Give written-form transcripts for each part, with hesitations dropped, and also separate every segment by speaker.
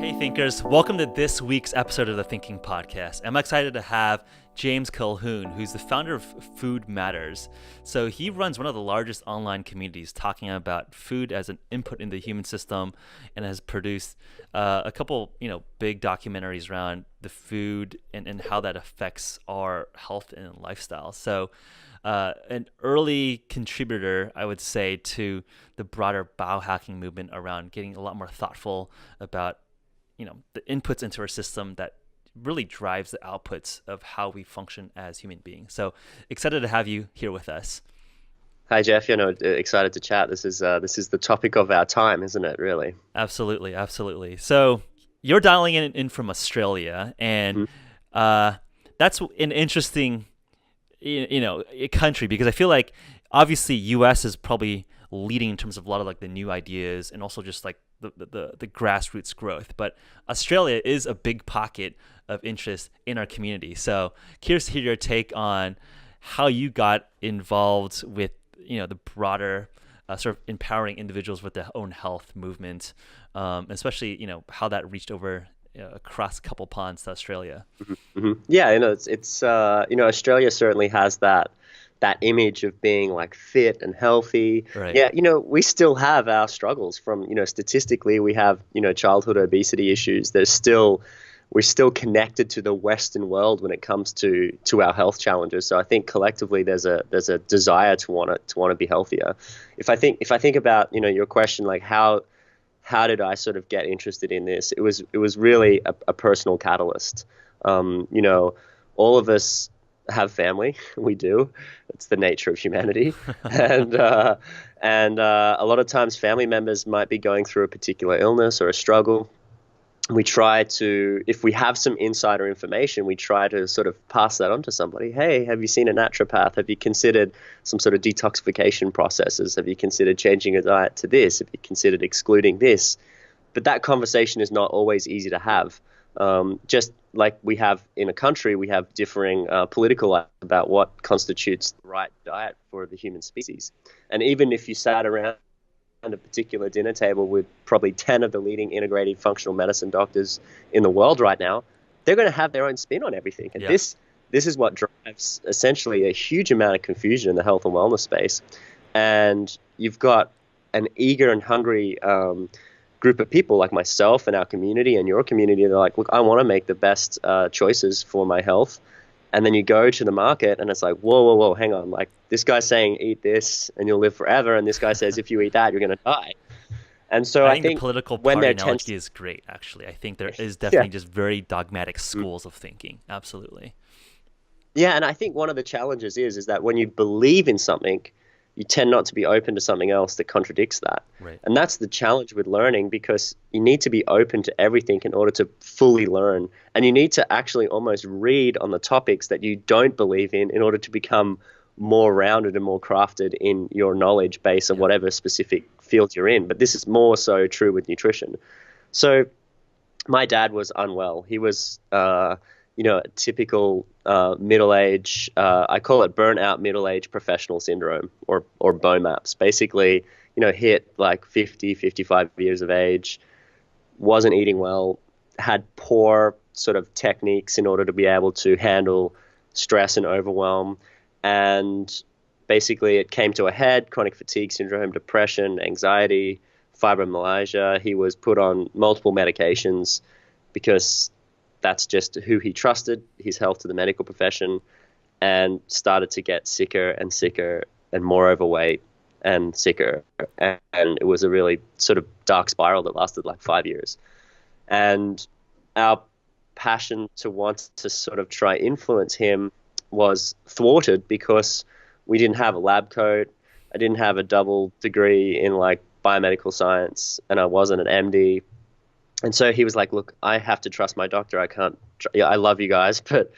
Speaker 1: Hey thinkers, welcome to this week's episode of the Thinking Podcast. I'm excited to have James Colquhoun, who's the founder of Food Matters. So he runs one of the largest online communities talking about food as an input in the human system, and has produced a couple, big documentaries around the food and how that affects our health and lifestyle. So an early contributor, I would say, to the broader biohacking movement around getting a lot more thoughtful about the inputs into our system that really drives the outputs of how we function as human beings. So excited to have you here with us.
Speaker 2: Hi, Jeff. Excited to chat. This is the topic of our time, isn't it? Really.
Speaker 1: Absolutely, absolutely. So you're dialing in from Australia, and that's an interesting, country, because I feel like obviously U.S. is probably leading in terms of a lot of like the new ideas and also just like the grassroots growth, but Australia is a big pocket of interest in our community. So curious to hear your take on how you got involved with the broader sort of empowering individuals with their own health movement, especially how that reached over across a couple ponds to Australia.
Speaker 2: Yeah, it's Australia certainly has that image of being like fit and healthy.
Speaker 1: Right.
Speaker 2: Yeah, we still have our struggles from, statistically we have, childhood obesity issues. We're still connected to the Western world when it comes to our health challenges. So I think collectively there's a desire to want to be healthier. If I think about, your question, like how did I sort of get interested in this? It was really a personal catalyst. All of us have family. We do. It's the nature of humanity. and a lot of times family members might be going through a particular illness or a struggle. We try to, if we have some insider information, we try to sort of pass that on to somebody. Hey, have you seen a naturopath? Have you considered some sort of detoxification processes? Have you considered changing your diet to this? Have you considered excluding this? But that conversation is not always easy to have. Just like we have in a country, we have differing political ideas about what constitutes the right diet for the human species. And even if you sat around a particular dinner table with probably 10 of the leading integrated functional medicine doctors in the world right now, they're going to have their own spin on everything. And this is what drives essentially a huge amount of confusion in the health and wellness space. And you've got an eager and hungry group of people like myself and our community and your community. They're like, look, I want to make the best choices for my health. And then you go to the market and it's like, whoa, hang on. Like this guy's saying, eat this and you'll live forever. And this guy says, if you eat that, you're going to die. And so I think
Speaker 1: the political party analogy is great, actually. I think there is definitely just very dogmatic schools of thinking. Absolutely.
Speaker 2: Yeah. And I think one of the challenges is that when you believe in something, you tend not to be open to something else that contradicts that.
Speaker 1: Right.
Speaker 2: And that's the challenge with learning, because you need to be open to everything in order to fully learn. And you need to actually almost read on the topics that you don't believe in order to become more rounded and more crafted in your knowledge base of whatever specific field you're in. But this is more so true with nutrition. So my dad was unwell. He was a typical middle-age, I call it burnt-out middle-age professional syndrome, or BOMAPS. Basically, hit like 50, 55 years of age, wasn't eating well, had poor sort of techniques in order to be able to handle stress and overwhelm. And basically it came to a head: chronic fatigue syndrome, depression, anxiety, fibromyalgia. He was put on multiple medications because that's just who he trusted, his health to the medical profession, and started to get sicker and sicker and more overweight and sicker. And it was a really sort of dark spiral that lasted like 5 years. And our passion to want to sort of try influence him was thwarted because we didn't have a lab coat. I didn't have a double degree in like biomedical science, and I wasn't an MD. And so he was like, look, I have to trust my doctor. I can't, I love you guys, but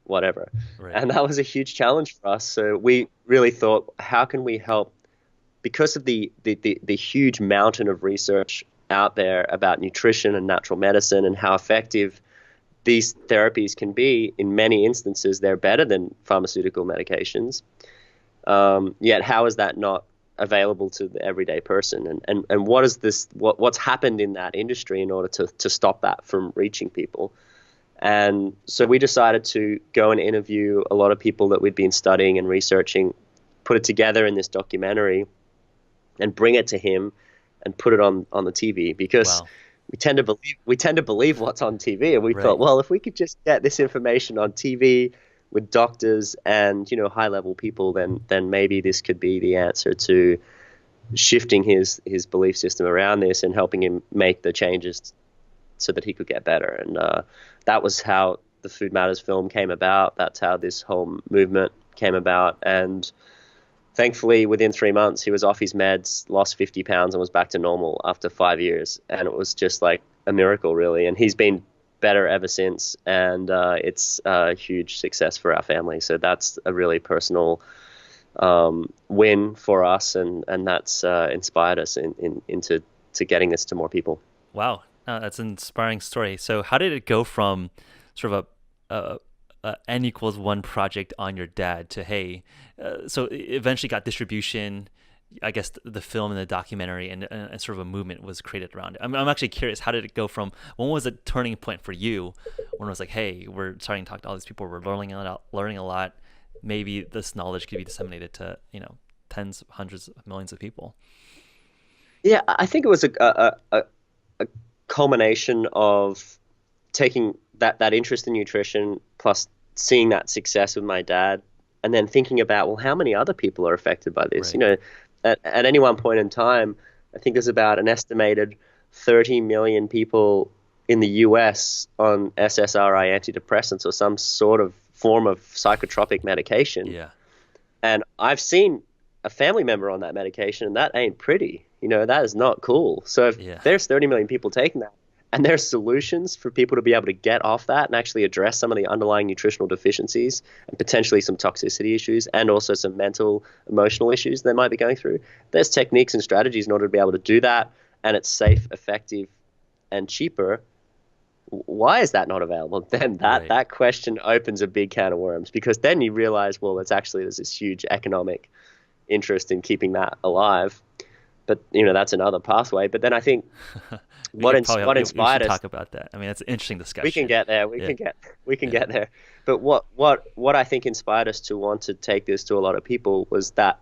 Speaker 2: whatever.
Speaker 1: Right.
Speaker 2: And that was a huge challenge for us. So we really thought, how can we help? Because of the huge mountain of research out there about nutrition and natural medicine and how effective these therapies can be, in many instances, they're better than pharmaceutical medications. Yet how is that not available to the everyday person, and what is this, what's happened in that industry in order to stop that from reaching people. And so we decided to go and interview a lot of people that we'd been studying and researching, put it together in this documentary, and bring it to him and put it on the TV, because
Speaker 1: Wow.
Speaker 2: we tend to believe what's on TV, and we
Speaker 1: Right.
Speaker 2: thought, well, if we could just get this information on TV with doctors and high level people, then maybe this could be the answer to shifting his belief system around this and helping him make the changes so that he could get better. And that was how the Food Matters film came about. That's how this whole movement came about. And thankfully, within 3 months, he was off his meds, lost 50 pounds, and was back to normal after 5 years. And it was just like a miracle, really. And he's been better ever since. And it's a huge success for our family. So that's a really personal win for us. And that's inspired us into getting this to more people.
Speaker 1: Wow. That's an inspiring story. So how did it go from sort of a N=1 project on your dad to, hey, so it eventually got distribution, I guess the film and the documentary, and sort of a movement was created around it. I'm actually curious, how did it go from, when was a turning point for you when it was like, hey, we're starting to talk to all these people, we're learning a lot, maybe this knowledge could be disseminated to, tens, hundreds of millions of people?
Speaker 2: Yeah, I think it was a culmination of taking that interest in nutrition, plus seeing that success with my dad, and then thinking about, well, how many other people are affected by this?
Speaker 1: Right.
Speaker 2: At any one point in time, I think there's about an estimated 30 million people in the US on SSRI antidepressants or some sort of form of psychotropic medication.
Speaker 1: Yeah.
Speaker 2: And I've seen a family member on that medication, and that ain't pretty. That is not cool. So if there's 30 million people taking that, and there's solutions for people to be able to get off that and actually address some of the underlying nutritional deficiencies and potentially some toxicity issues and also some mental, emotional issues they might be going through. There's techniques and strategies in order to be able to do that, and it's safe, effective, and cheaper. Why is that not available? Then that question opens a big can of worms, because then you realize, well, there's this huge economic interest in keeping that alive. But that's another pathway. But then I think what inspired us.
Speaker 1: Talk about that. I mean, that's an interesting discussion.
Speaker 2: We can get there. We can get there. But what I think inspired us to want to take this to a lot of people was that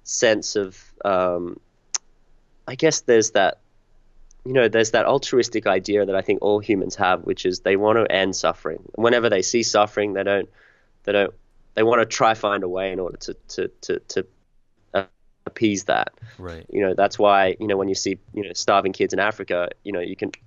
Speaker 2: sense of I guess there's that altruistic idea that I think all humans have, which is they want to end suffering. Whenever they see suffering, they want to try find a way in order to appease that.
Speaker 1: Right.
Speaker 2: That's why, when you see, starving kids in Africa,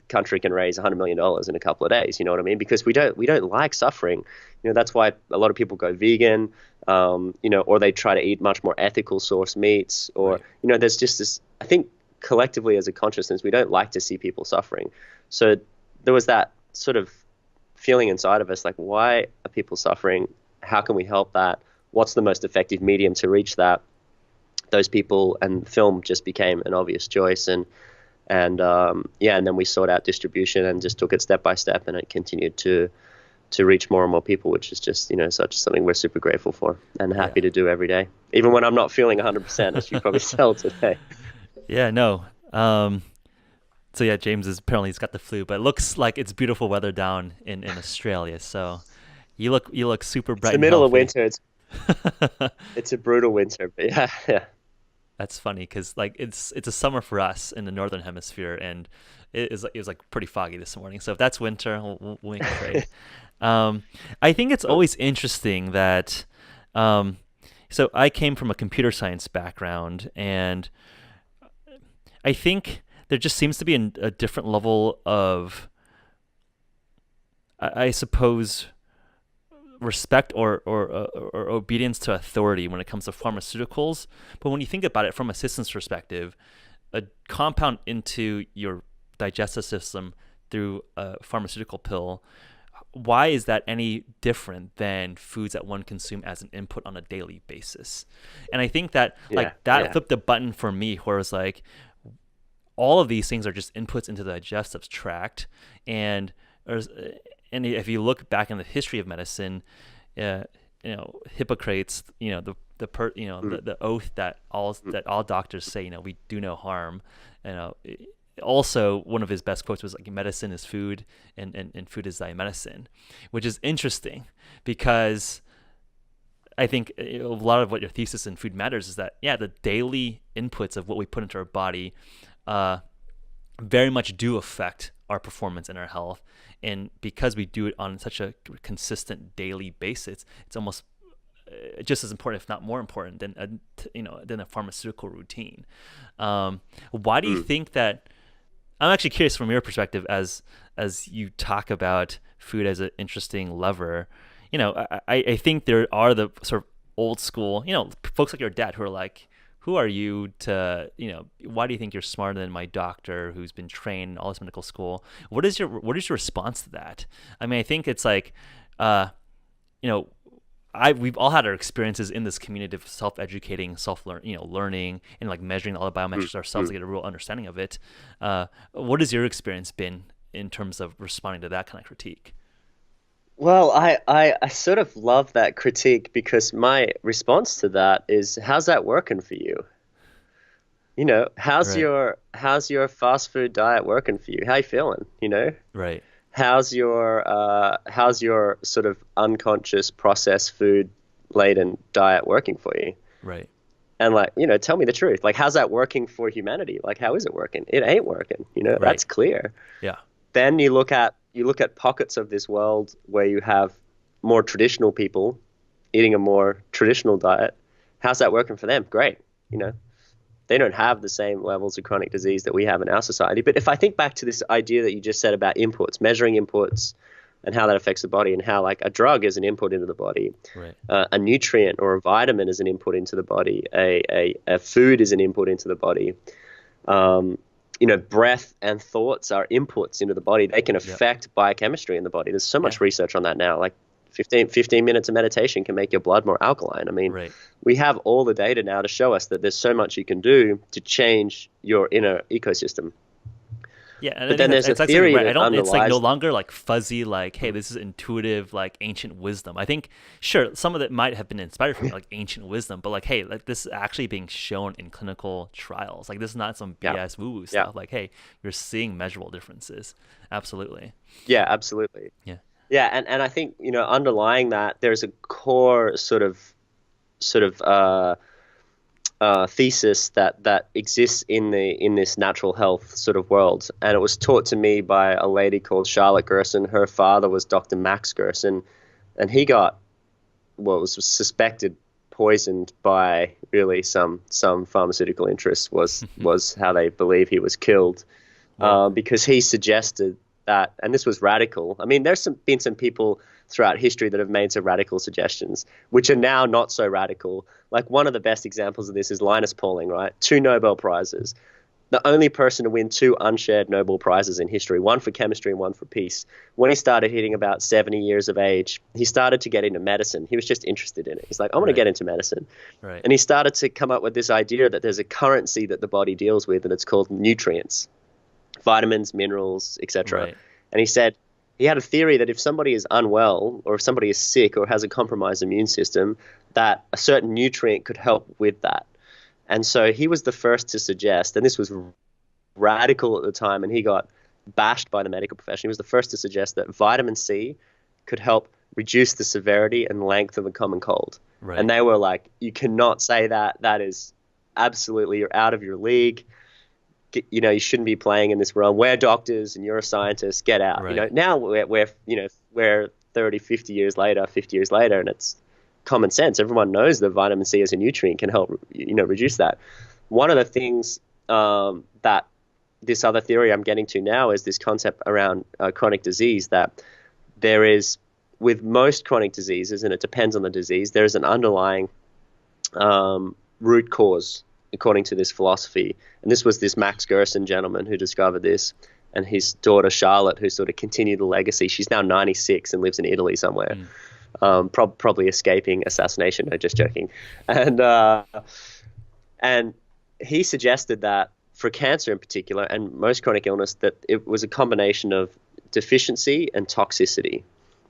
Speaker 2: country can raise $100 million in a couple of days. You know what I mean? Because we don't like suffering. That's why a lot of people go vegan, or they try to eat much more ethical source meats, or,
Speaker 1: right.
Speaker 2: There's just this, I think collectively as a consciousness, we don't like to see people suffering. So there was that sort of feeling inside of us, like, why are people suffering? How can we help that? What's the most effective medium to reach those people? And film just became an obvious choice. And then we sought out distribution and just took it step by step, and it continued to reach more and more people, which is just, such something we're super grateful for and happy to do every day, even when I'm not feeling 100%, as you probably tell today.
Speaker 1: Yeah, no. So yeah, James he's got the flu, but it looks like it's beautiful weather down in Australia. So you look super bright.
Speaker 2: It's the middle of winter. It's a brutal winter, but yeah.
Speaker 1: That's funny because like it's a summer for us in the northern hemisphere, and it was like pretty foggy this morning. So if that's winter, we'll make a trade. I think it's always interesting that. So I came from a computer science background, and I think there just seems to be a different level of, I suppose, respect or obedience to authority when it comes to pharmaceuticals. But when you think about it from a systems perspective, a compound into your digestive system through a pharmaceutical pill, why is that any different than foods that one consume as an input on a daily basis? And I think that flipped the button for me, where it's like, all of these things are just inputs into the digestive tract, and if you look back in the history of medicine, Hippocrates, the the oath that all doctors say, we do no harm. Also, one of his best quotes was like, medicine is food, and food is thy medicine, which is interesting because I think a lot of what your thesis in Food Matters is that, the daily inputs of what we put into our body very much do affect our performance and our health. And because we do it on such a consistent daily basis, it's almost just as important, if not more important, than a pharmaceutical routine. Why do you think that? I'm actually curious from your perspective, as you talk about food as an interesting lever. I think there are the sort of old school, folks like your dad who are like, who are you to, why do you think you're smarter than my doctor who's been trained in all this medical school? What is your response to that? I mean, I think it's like, we've all had our experiences in this community of self-educating, learning, and like measuring all the biometrics ourselves to get a real understanding of it. What has your experience been in terms of responding to that kind of critique?
Speaker 2: Well, I sort of love that critique because my response to that is, how's that working for you? How's your fast food diet working for you? How you feeling?
Speaker 1: Right.
Speaker 2: How's your sort of unconscious processed food laden diet working for you?
Speaker 1: Right.
Speaker 2: And tell me the truth. Like, how's that working for humanity? Like, how is it working? It ain't working.
Speaker 1: Right.
Speaker 2: That's clear.
Speaker 1: Yeah.
Speaker 2: Then you look at pockets of this world where you have more traditional people eating a more traditional diet. How's that working for them? Great. They don't have the same levels of chronic disease that we have in our society. But if I think back to this idea that you just said about inputs, measuring inputs and how that affects the body, and how like a drug is an input into the body,
Speaker 1: right.
Speaker 2: A nutrient or a vitamin is an input into the body, a food is an input into the body. Breath and thoughts are inputs into the body. They can affect biochemistry in the body. There's so much research on that now. Like 15 minutes of meditation can make your blood more alkaline. I mean, we have all the data now to show us that there's so much you can do to change your inner ecosystem.
Speaker 1: Yeah, and
Speaker 2: but then there's a theory that underlies.
Speaker 1: It's like no longer like fuzzy, like, hey, this is intuitive, like ancient wisdom. I think, sure, some of it might have been inspired from like ancient wisdom, but like, hey, like this is actually being shown in clinical trials. Like, this is not some BS woo-woo stuff. Like, hey, you're seeing measurable differences. Absolutely.
Speaker 2: Yeah, absolutely.
Speaker 1: Yeah.
Speaker 2: Yeah, and I think underlying that there's a core sort of thesis that exists in this natural health sort of world, and it was taught to me by a lady called Charlotte Gerson. Her father was Dr. Max Gerson, and he got was suspected poisoned by really some pharmaceutical interests was how they believe he was killed, because he suggested that, and this was radical. I mean, there's been some people throughout history that have made some radical suggestions, which are now not so radical. Like, one of the best examples of this is Linus Pauling, right? 2 Nobel Prizes. The only person to win 2 unshared Nobel Prizes in history, one for chemistry and one for peace. When he started hitting about 70 years of age, he started to get into medicine. He was just interested in it. He's like, I want to get into medicine.
Speaker 1: Right.
Speaker 2: And he started to come up with this idea that there's a currency that the body deals with, and it's called nutrients. Vitamins, minerals, etc.
Speaker 1: Right.
Speaker 2: And he said he had a theory that if somebody is unwell, or if somebody is sick or has a compromised immune system, that a certain nutrient could help with that. And so he was the first to suggest, and this was radical at the time, and he got bashed by the medical profession. He was the first to suggest that vitamin C could help reduce the severity and length of a common cold.
Speaker 1: Right.
Speaker 2: And they were like, you cannot say that. That is absolutely, you're out of your league. You shouldn't be playing in this realm. We're doctors and you're a scientist. Get out.
Speaker 1: Right.
Speaker 2: Now we're 30, 50 years later, and it's common sense. Everyone knows that vitamin C as a nutrient can help, reduce that. One of the things that this other theory I'm getting to now is this concept around chronic disease, that there is, with most chronic diseases, and it depends on the disease, there is an underlying root cause, according to this philosophy. And this was this Max Gerson gentleman who discovered this, and his daughter Charlotte, who sort of continued the legacy. She's now 96 and lives in Italy somewhere, probably escaping assassination. No, just joking. And he suggested that for cancer in particular, and most chronic illness, that it was a combination of deficiency and toxicity.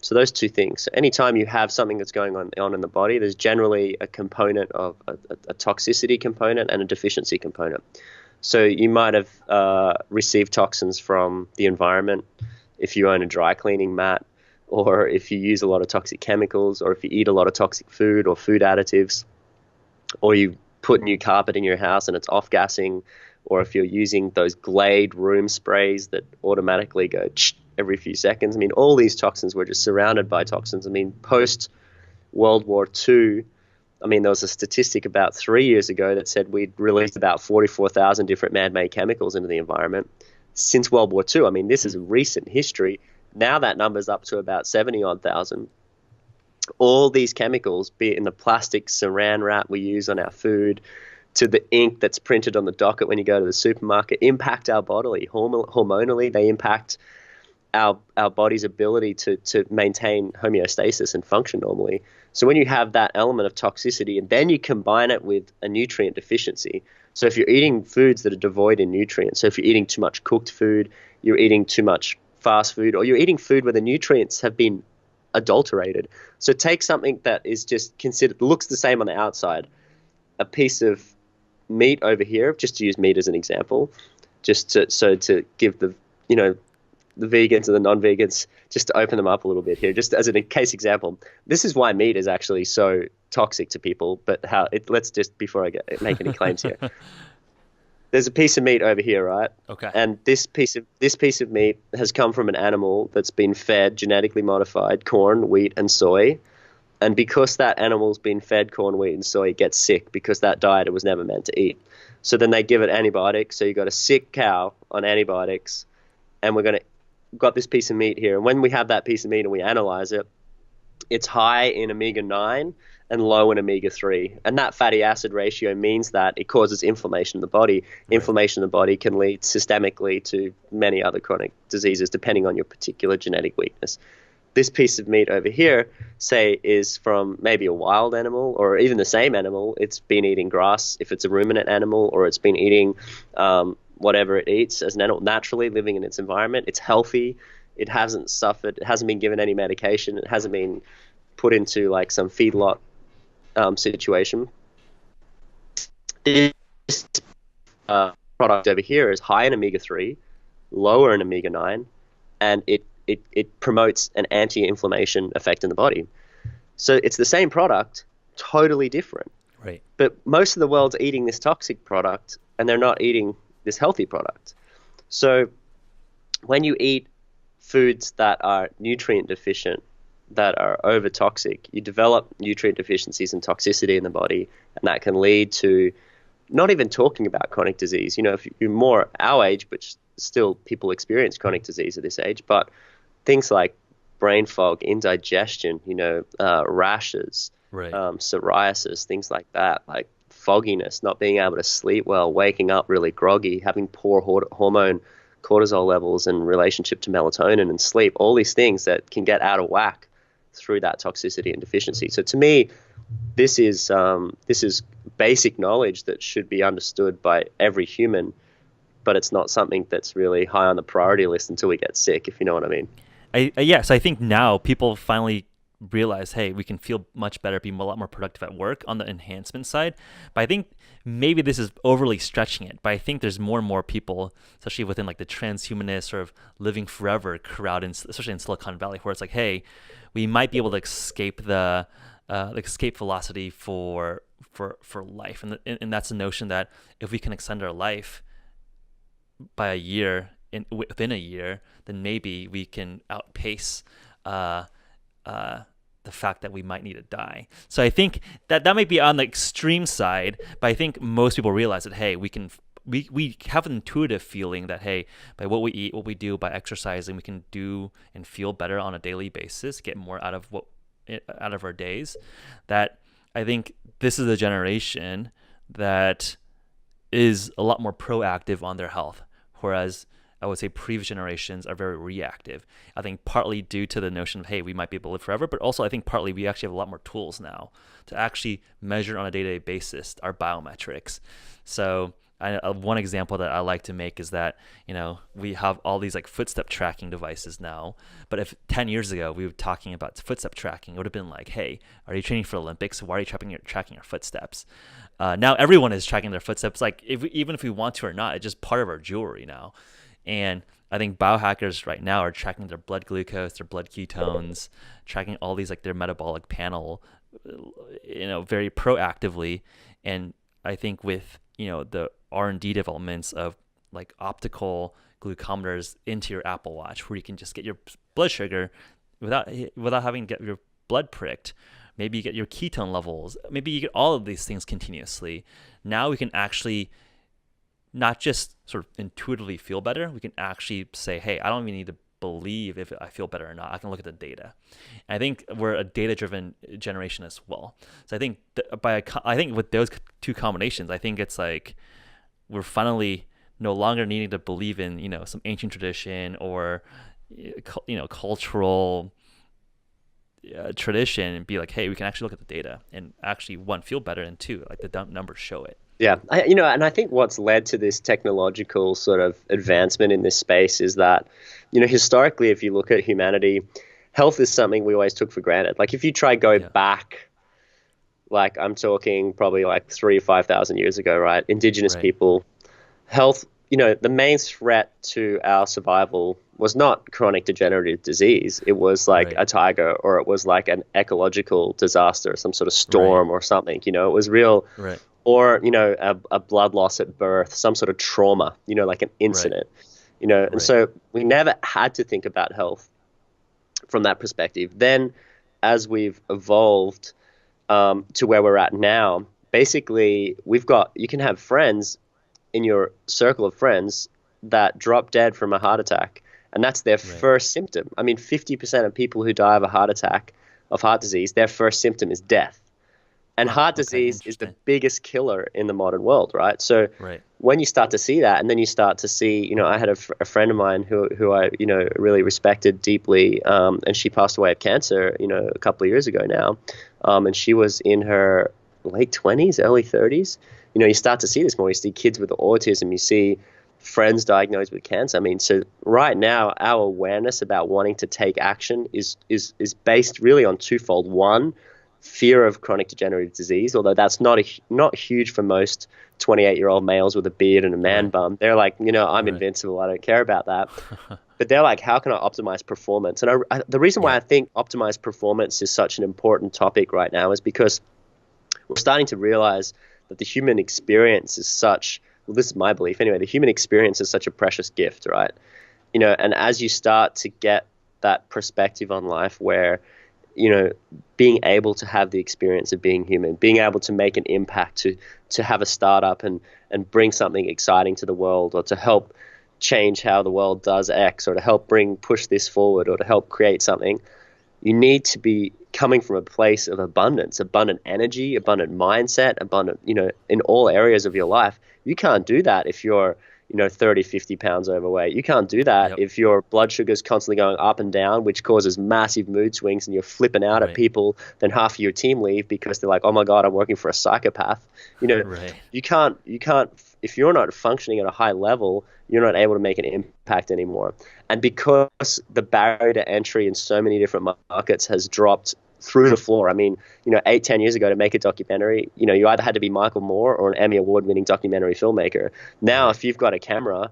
Speaker 2: So those two things. So anytime you have something that's going on in the body, there's generally a component of a toxicity component and a deficiency component. So you might have received toxins from the environment if you own a dry cleaning mat, or if you use a lot of toxic chemicals, or if you eat a lot of toxic food or food additives, or you put new carpet in your house and it's off-gassing, or if you're using those Glade room sprays that automatically go every few seconds. I mean, all these toxins, we're just surrounded by toxins. I mean, post-World War II, I mean, there was a statistic about 3 years ago that said we'd released about 44,000 different man-made chemicals into the environment since World War II. I mean, this is recent history. Now that number's up to about 70-odd thousand. All these chemicals, be it in the plastic saran wrap we use on our food, to the ink that's printed on the docket when you go to the supermarket, impact our body. Hormonally, they impact our body's ability to maintain homeostasis and function normally. So when you have that element of toxicity and then you combine it with a nutrient deficiency, so if you're eating foods that are devoid in nutrients, so if you're eating too much cooked food, you're eating too much fast food, or you're eating food where the nutrients have been adulterated. So take something that is just considered, looks the same on the outside, a piece of meat over here, just to use meat as an example, to give the vegans and the non-vegans, just to open them up a little bit here, just as a case example. This is why meat is actually so toxic to people, but let's just, before I make any claims here, there's a piece of meat over here, right?
Speaker 1: Okay.
Speaker 2: And this piece of meat has come from an animal that's been fed genetically modified corn, wheat, and soy. And because that animal's been fed corn, wheat, and soy, it gets sick because that diet it was never meant to eat. So then they give it antibiotics. So you got a sick cow on antibiotics, and got this piece of meat here. And when we have that piece of meat and we analyze it, it's high in omega-9 and low in omega-3. And that fatty acid ratio means that it causes inflammation in the body. Right. Inflammation in the body can lead systemically to many other chronic diseases depending on your particular genetic weakness. This piece of meat over here, say, is from maybe a wild animal or even the same animal. It's been eating grass if it's a ruminant animal, or it's been eating whatever it eats as an animal, naturally living in its environment. It's healthy. It hasn't suffered. It hasn't been given any medication. It hasn't been put into like some feedlot situation. This product over here is high in omega-3, lower in omega-9, and it promotes an anti-inflammation effect in the body. So it's the same product, totally different.
Speaker 1: Right.
Speaker 2: But most of the world's eating this toxic product, and they're not eating this healthy product. So when you eat foods that are nutrient deficient, that are over toxic, you develop nutrient deficiencies and toxicity in the body, and that can lead to not even talking about chronic disease. You know, if you're more our age, but still people experience chronic disease at this age, but things like brain fog, indigestion, rashes,
Speaker 1: right.
Speaker 2: Psoriasis, things like that, like fogginess, not being able to sleep well, waking up really groggy, having poor hormone cortisol levels in relationship to melatonin and sleep, all these things that can get out of whack through that toxicity and deficiency. So to me, this is basic knowledge that should be understood by every human, but it's not something that's really high on the priority list until we get sick, if you know what I mean.
Speaker 1: Yes, I think now people finally realize, hey, we can feel much better, be a lot more productive at work on the enhancement side. But I think maybe this is overly stretching it. But I think there's more and more people, especially within like the transhumanist sort of living forever crowd, especially in Silicon Valley, where it's like, hey, we might be able to escape the escape velocity for life, and that's the notion that if we can extend our life by a year, within a year, then maybe we can outpace the fact that we might need to die. So I think that might be on the extreme side, but I think most people realize that, hey, we have an intuitive feeling that, hey, by what we eat, what we do, by exercising, we can do and feel better on a daily basis, get more out of our days. That I think this is a generation that is a lot more proactive on their health, whereas I would say previous generations are very reactive. I think partly due to the notion of, hey, we might be able to live forever, but also I think partly we actually have a lot more tools now to actually measure on a day-to-day basis our biometrics. So one example that I like to make is that, we have all these like footstep tracking devices now. But if 10 years ago we were talking about footstep tracking, it would have been like, hey, are you training for Olympics? Why are you tracking your footsteps? Now everyone is tracking their footsteps. Like even if we want to or not, it's just part of our jewelry now. And I think biohackers right now are tracking their blood glucose, their blood ketones, tracking all these like their metabolic panel, very proactively. And I think with, the R&D developments of like optical glucometers into your Apple Watch, where you can just get your blood sugar without having to get your blood pricked. Maybe you get your ketone levels. Maybe you get all of these things continuously. Now we can actually not just sort of intuitively feel better. We can actually say, hey, I don't even need to believe if I feel better or not. I can look at the data. And I think we're a data-driven generation as well. So I think with those two combinations, I think it's like we're finally no longer needing to believe in some ancient tradition or cultural tradition, and be like, hey, we can actually look at the data and actually, one, feel better, and two, like the numbers show it.
Speaker 2: Yeah, and I think what's led to this technological sort of advancement in this space is that, historically, if you look at humanity, health is something we always took for granted. Like if you try go back, like I'm talking probably like 3,000 to 5,000 years ago, right? Indigenous people, health, the main threat to our survival was not chronic degenerative disease. It was like a tiger, or it was like an ecological disaster, some sort of storm or something. It was real. Right. Or, a blood loss at birth, some sort of trauma, like an incident, and so we never had to think about health from that perspective. Then as we've evolved to where we're at now, basically you can have friends in your circle of friends that drop dead from a heart attack, and that's their first symptom. I mean, 50% of people who die of a heart attack, of heart disease, their first symptom is death. And heart disease is the biggest killer in the modern world, right? So when you start to see that, and then you start to see, I had a friend of mine who I, really respected deeply, and she passed away of cancer, a couple of years ago now, and she was in her late 20s, early 30s. You start to see this more. You see kids with autism, you see friends diagnosed with cancer. I mean, so right now, our awareness about wanting to take action is based really on twofold. One, fear of chronic degenerative disease, although that's not huge for most 28-year-old males with a beard and a man bum. They're like, I'm invincible. I don't care about that. But they're like, how can I optimize performance? And the reason why I think optimized performance is such an important topic right now is because we're starting to realize that the human experience is such, well, this is my belief anyway, the human experience is such a precious gift, right? And as you start to get that perspective on life where, being able to have the experience of being human, being able to make an impact, to have a startup and bring something exciting to the world, or to help change how the world does X, or to help push this forward, or to help create something, you need to be coming from a place of abundance, abundant energy, abundant mindset, abundant, in all areas of your life. You can't do that if you're 30, 50 pounds overweight. You can't do that if your blood sugar is constantly going up and down, which causes massive mood swings, and you're flipping out at people. Then half of your team leave because they're like, oh my God, I'm working for a psychopath. You can't, if you're not functioning at a high level, you're not able to make an impact anymore. And because the barrier to entry in so many different markets has dropped through the floor. I mean, 8-10 years ago, to make a documentary, you either had to be Michael Moore or an Emmy award-winning documentary filmmaker. Now, if you've got a camera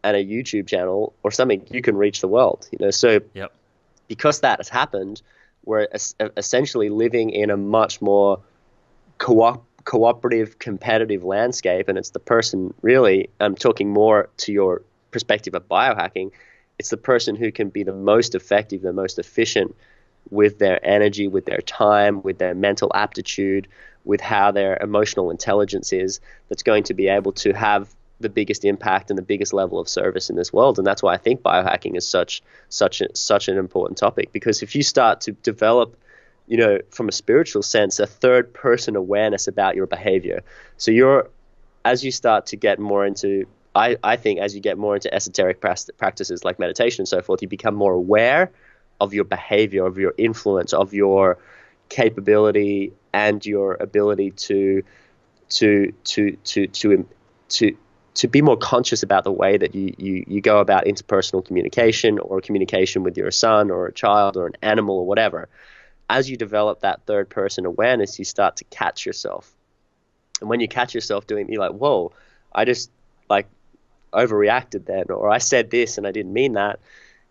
Speaker 2: and a YouTube channel or something, you can reach the world. So because that has happened, we're essentially living in a much more cooperative, competitive landscape, and it's the person, really, I'm talking more to your perspective of biohacking, it's the person who can be the most effective, the most efficient with their energy, with their time, with their mental aptitude, with how their emotional intelligence is, that's going to be able to have the biggest impact and the biggest level of service in this world. And that's why I think biohacking is such an important topic, because if you start to develop, from a spiritual sense, a third person awareness about your behavior. So as you start to get more into, I think as you get more into esoteric practices like meditation and so forth, you become more aware of your behavior, of your influence, of your capability and your ability to to be more conscious about the way that you go about interpersonal communication or communication with your son or a child or an animal or whatever. As you develop that third person awareness, you start to catch yourself. And when you catch yourself doing, you're like, whoa, I just like overreacted then, or I said this and I didn't mean that.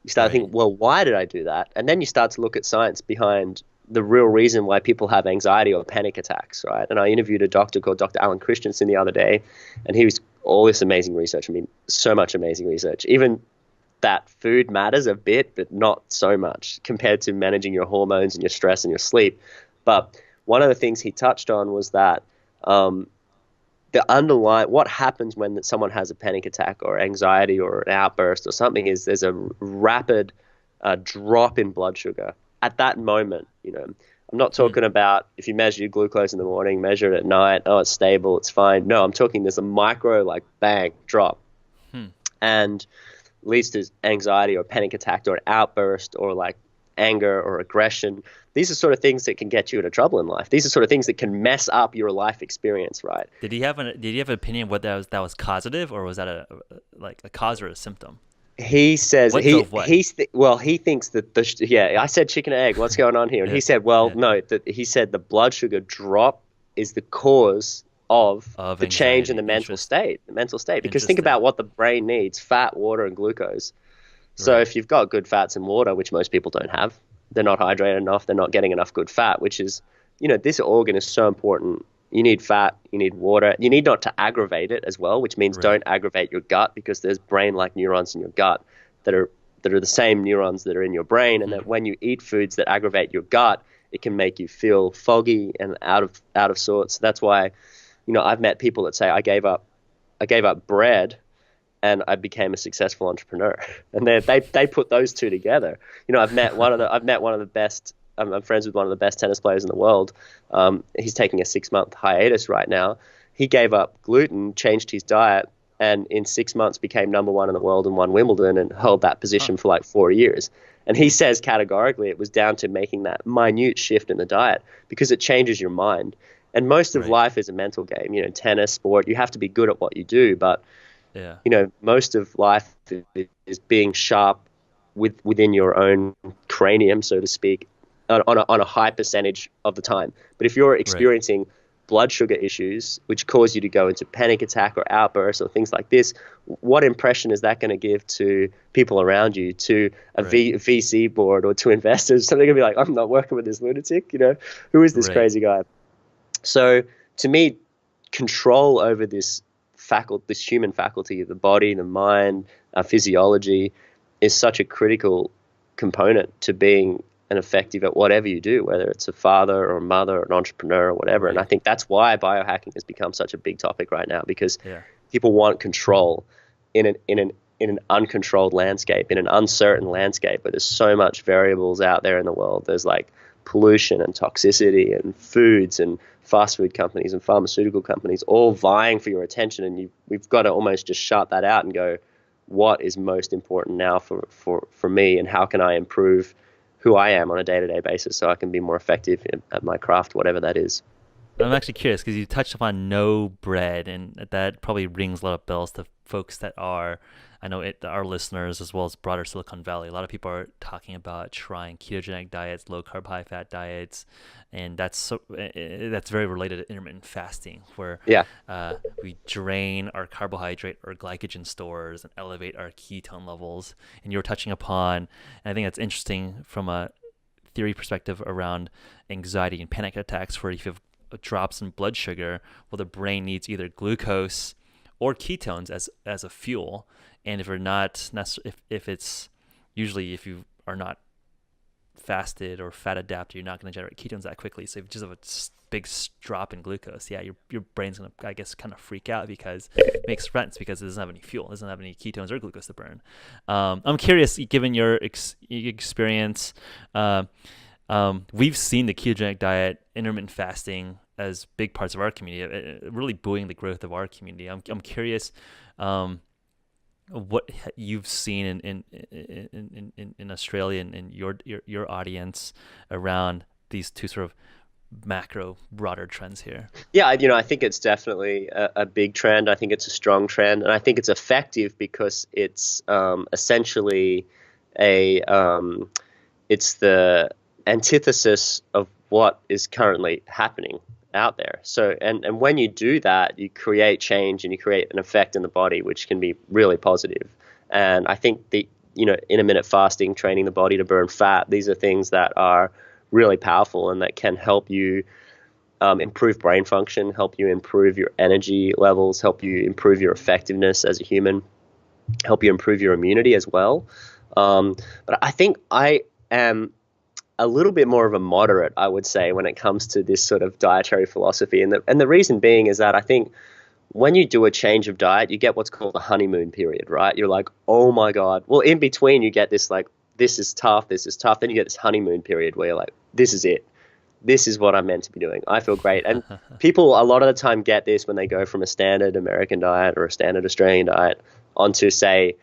Speaker 2: You start thinking, well, why did I do that? And then you start to look at science behind the real reason why people have anxiety or panic attacks, right? And I interviewed a doctor called Dr. Alan Christensen the other day, and he was all this amazing research. I mean, so much amazing research. Even that food matters a bit, but not so much compared to managing your hormones and your stress and your sleep. But one of the things he touched on was that the underlying, what happens when someone has a panic attack or anxiety or an outburst or something is there's a rapid drop in blood sugar at that moment. You know, I'm not talking about if you measure your glucose in the morning, measure it at night, oh, it's stable, it's fine. No, I'm talking there's a micro, like, bang, drop. And leads to anxiety or panic attack or an outburst or like anger or aggression. These are sort of things that can get you into trouble in life. These are sort of things that can mess up your life experience, right?
Speaker 1: Did he have an opinion of what that was causative, or was that a cause or a symptom?
Speaker 2: He says
Speaker 1: what?
Speaker 2: He thinks that I said chicken and egg. What's going on here? And he said, no, he said the blood sugar drop is the cause of the anxiety, change in the mental state. Because think about what the brain needs: fat, water, and glucose. So if you've got good fats and water, which most people don't have, they're not hydrated enough, they're not getting enough good fat, which is, this organ is so important. You need fat, you need water, you need not to aggravate it as well, which means don't aggravate your gut, because there's brain-like neurons in your gut that are the same neurons that are in your brain, and that when you eat foods that aggravate your gut, it can make you feel foggy and out of sorts. That's why, I've met people that say, I gave up bread and I became a successful entrepreneur. And they put those two together. I've met one of the best. I'm friends with one of the best tennis players in the world. He's taking a 6-month hiatus right now. He gave up gluten, changed his diet, and in 6 months became number one in the world and won Wimbledon and held that position for like 4 years. And he says categorically it was down to making that minute shift in the diet, because it changes your mind. And most of life is a mental game. Tennis, sport, you have to be good at what you do, but most of life is being sharp within your own cranium, so to speak, on a high percentage of the time. But if you're experiencing blood sugar issues, which cause you to go into panic attack or outbursts or things like this, what impression is that going to give to people around you, to a VC board or to investors? So they're going to be like, I'm not working with this lunatic, who is this crazy guy? So to me, control over this human faculty, the body, the mind, our physiology, is such a critical component to being an effective at whatever you do, whether it's a father or a mother or an entrepreneur or whatever. And I think that's why biohacking has become such a big topic right now, because people want control in an uncontrolled landscape, in an uncertain landscape where there's so much variables out there in the world. There's like pollution and toxicity and foods and fast food companies and pharmaceutical companies all vying for your attention, and we've got to almost just shut that out and go, what is most important now for me, and how can I improve who I am on a day-to-day basis so I can be more effective at my craft, whatever that is.
Speaker 1: I'm actually curious, because you touched upon no bread, and that probably rings a lot of bells to folks that are, I know our listeners as well as broader Silicon Valley. A lot of people are talking about trying ketogenic diets, low carb, high fat diets, and that's very related to intermittent fasting, where we drain our carbohydrate or glycogen stores and elevate our ketone levels. And you were touching upon, and I think that's interesting from a theory perspective around anxiety and panic attacks, where if you have drops in blood sugar, well, the brain needs either glucose or ketones as a fuel. And if you are not fasted or fat adapted, you're not going to generate ketones that quickly. So if you just have a big drop in glucose, your brain's going to, I guess, kind of freak out, because it makes sense, because it doesn't have any fuel, it doesn't have any ketones or glucose to burn. I'm curious, given your experience, we've seen the ketogenic diet, intermittent fasting as big parts of our community, really buoying the growth of our community. I'm curious what you've seen in Australia and your audience around these two sort of macro broader trends here?
Speaker 2: Yeah, I think it's definitely a big trend. I think it's a strong trend, and I think it's effective because it's essentially it's the antithesis of what is currently happening out there. So, and when you do that, you create change and you create an effect in the body, which can be really positive. And I think intermittent fasting, training the body to burn fat, these are things that are really powerful and that can help you improve brain function, help you improve your energy levels, help you improve your effectiveness as a human, help you improve your immunity as well. But I think I am a little bit more of a moderate, I would say, when it comes to this sort of dietary philosophy. And the reason being is that I think when you do a change of diet, you get what's called a honeymoon period, right? You're like, oh my God. Well, in between, you get this like, this is tough, this is tough. Then you get this honeymoon period where you're like, this is it. This is what I'm meant to be doing. I feel great. And people a lot of the time get this when they go from a standard American diet or a standard Australian diet onto, say,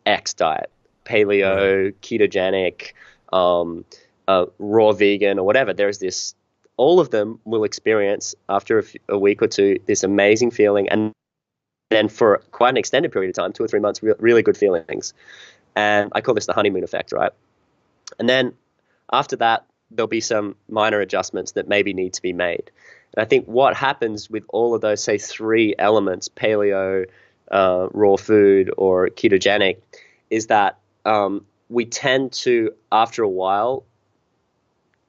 Speaker 2: X diet, paleo, ketogenic, raw vegan or whatever. There's this, all of them will experience after a week or two this amazing feeling, and then for quite an extended period of time, 2 or 3 months, really good feelings. And I call this the honeymoon effect, right? And then after that, there'll be some minor adjustments that maybe need to be made. And I think what happens with all of those, say, 3 elements, paleo, raw food, or ketogenic, is that we tend to, after a while,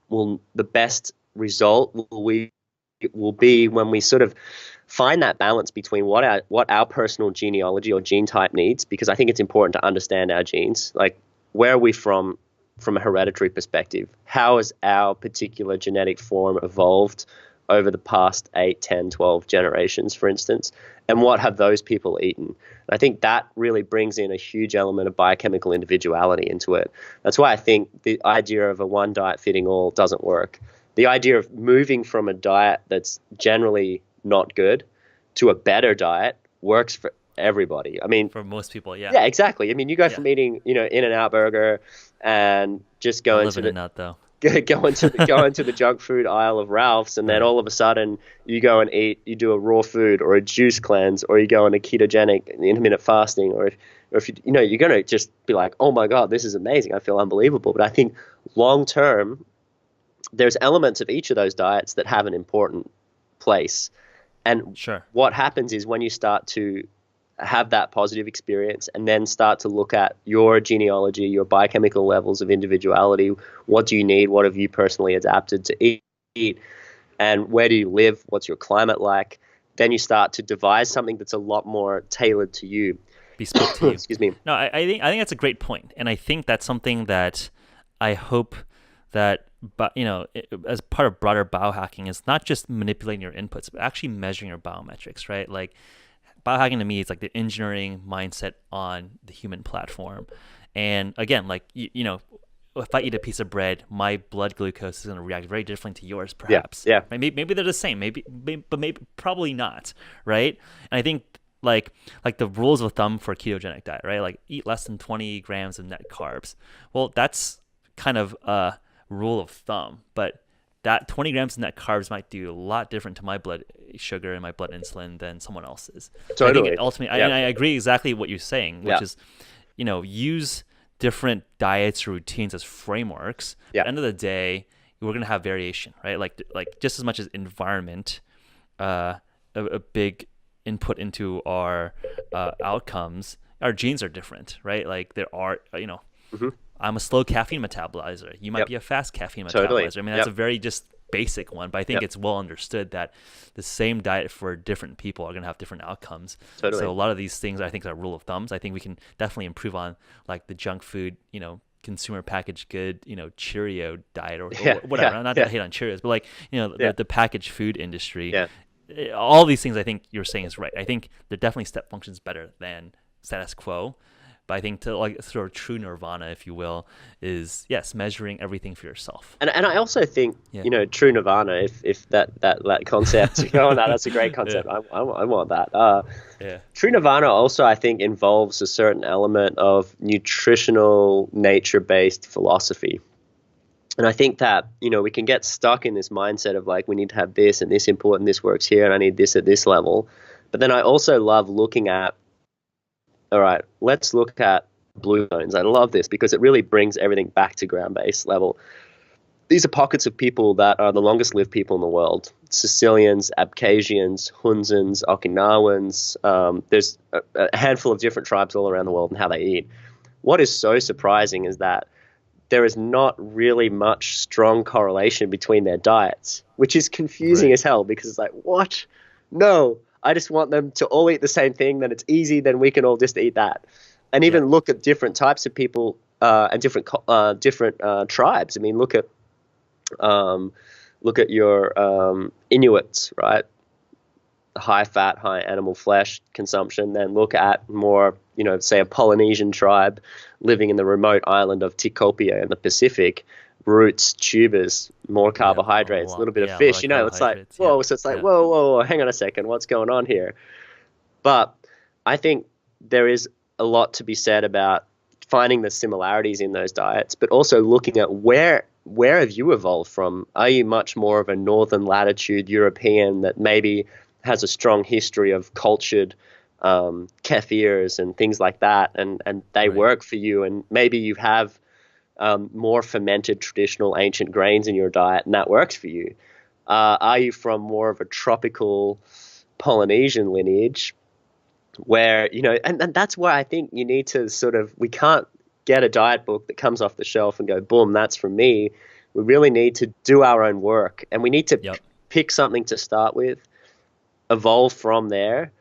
Speaker 2: the best result will be when we sort of find that balance between what our personal genealogy or gene type needs, because I think it's important to understand our genes. Like, where are we from a hereditary perspective? How has our particular genetic form evolved over the past 8, 10, 12 generations, for instance? And what have those people eaten? And I think that really brings in a huge element of biochemical individuality into it. That's why I think the idea of a one diet fitting all doesn't work. The idea of moving from a diet that's generally not good to a better diet works for everybody. I mean,
Speaker 1: for most people, yeah.
Speaker 2: Yeah, exactly. I mean, you go from eating, In-N-Out burger and just going to going to the junk food aisle of Ralph's, and then all of a sudden you go and you do a raw food or a juice cleanse, or you go on a ketogenic intermittent fasting, or if you're going to just be like, oh my God, this is amazing. I feel unbelievable. But I think long term, there's elements of each of those diets that have an important place. And what happens is when you start to have that positive experience and then start to look at your genealogy, your biochemical levels of individuality, what do you need, what have you personally adapted to eat, and where do you live, what's your climate like, then you start to devise something that's a lot more tailored to you.
Speaker 1: Bespoke to you.
Speaker 2: Excuse me.
Speaker 1: No, I think that's a great point. And I think that's something that I hope that, as part of broader biohacking, is not just manipulating your inputs, but actually measuring your biometrics, right? Like, biohacking to me is like the engineering mindset on the human platform. And again, like, if I eat a piece of bread, my blood glucose is going to react very differently to yours, perhaps.
Speaker 2: Yeah.
Speaker 1: Maybe they're the same, but probably not, right? And I think like the rules of thumb for a ketogenic diet, right? Like, eat less than 20 grams of net carbs. Well, that's kind of a rule of thumb, but that 20 grams of net carbs might do a lot different to my blood sugar and my blood insulin than someone else's.
Speaker 2: Totally.
Speaker 1: I think ultimately, I agree exactly what you're saying, which is, use different diets or routines as frameworks. At the end of the day, we're going to have variation, right? Like just as much as environment, a big input into our outcomes, our genes are different, right? Like, there are, I'm a slow caffeine metabolizer. You might be a fast caffeine metabolizer. I mean, that's a very just basic one, but I think it's well understood that the same diet for different people are going to have different outcomes.
Speaker 2: Totally.
Speaker 1: So a lot of these things, I think, are rule of thumbs. I think we can definitely improve on, like, the junk food, consumer packaged good, Cheerio diet or whatever. Not to hate on Cheerios, but like, the packaged food industry. All these things I think you're saying is right. I think they're definitely step functions better than status quo. But I think to, like, sort of true nirvana, if you will, is, yes, measuring everything for yourself.
Speaker 2: And I also think, true nirvana, if that concept, that's a great concept. I want that. True nirvana also, I think, involves a certain element of nutritional, nature-based philosophy. And I think that, we can get stuck in this mindset of like, we need to have this and this important, this works here, and I need this at this level. But then I also love looking at, all right, let's look at blue zones. I love this because it really brings everything back to ground-based level. These are pockets of people that are the longest lived people in the world. Sicilians, Abkhazians, Hunzins, Okinawans. There's a handful of different tribes all around the world and how they eat. What is so surprising is that there is not really much strong correlation between their diets, which is confusing as hell because it's like, what? No, I just want them to all eat the same thing. Then it's easy. Then we can all just eat that. And even look at different types of people and different tribes. I mean, look at your Inuits, right? High fat, high animal flesh consumption. Then look at more, say a Polynesian tribe living in the remote island of Tikopia in the Pacific. Roots, tubers, more carbohydrates, a little bit of fish. It's like, whoa. So it's like, whoa, hang on a second. What's going on here? But I think there is a lot to be said about finding the similarities in those diets, but also looking at where have you evolved from? Are you much more of a northern latitude European that maybe has a strong history of cultured kefirs and things like that, and they work for you, and maybe you have more fermented traditional ancient grains in your diet and that works for you? Are you from more of a tropical Polynesian lineage where, and that's where I think you need to we can't get a diet book that comes off the shelf and go, boom, that's from me. We really need to do our own work, and we need to pick something to start with, evolve from there.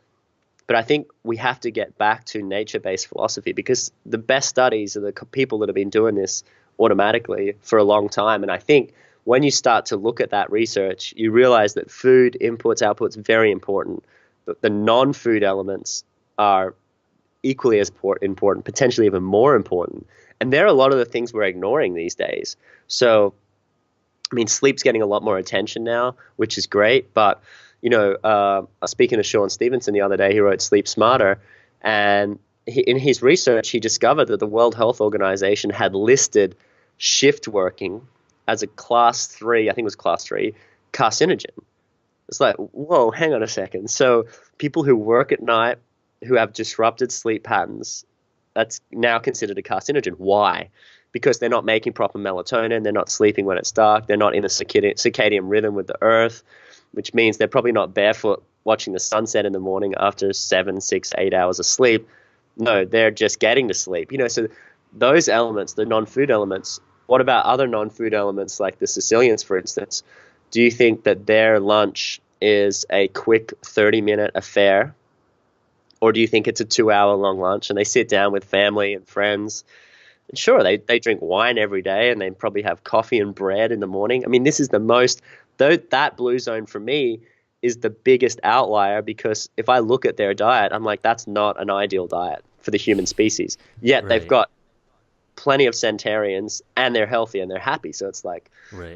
Speaker 2: But I think we have to get back to nature-based philosophy, because the best studies are the people that have been doing this automatically for a long time. And I think when you start to look at that research, you realize that food, inputs, outputs, very important. But the non-food elements are equally as important, potentially even more important. And there are a lot of the things we're ignoring these days. So, I mean, sleep's getting a lot more attention now, which is great. But, speaking to Sean Stevenson the other day, he wrote Sleep Smarter. And in his research, he discovered that the World Health Organization had listed shift working as a class 3, I think it was class 3, carcinogen. It's like, whoa, hang on a second. So people who work at night, who have disrupted sleep patterns, that's now considered a carcinogen. Why? Because they're not making proper melatonin, they're not sleeping when it's dark, they're not in a circadian rhythm with the earth, which means they're probably not barefoot watching the sunset in the morning after 7, 6, 8 hours of sleep. No, they're just getting to sleep. So those elements, the non-food elements, what about other non-food elements like the Sicilians, for instance? Do you think that their lunch is a quick 30-minute affair? Or do you think it's a 2-hour-long lunch and they sit down with family and friends? And sure, they drink wine every day and they probably have coffee and bread in the morning. I mean, this is the most, that blue zone for me is the biggest outlier, because if I look at their diet, I'm like, that's not an ideal diet for the human species. Yet they've got plenty of centenarians and they're healthy and they're happy. So it's like,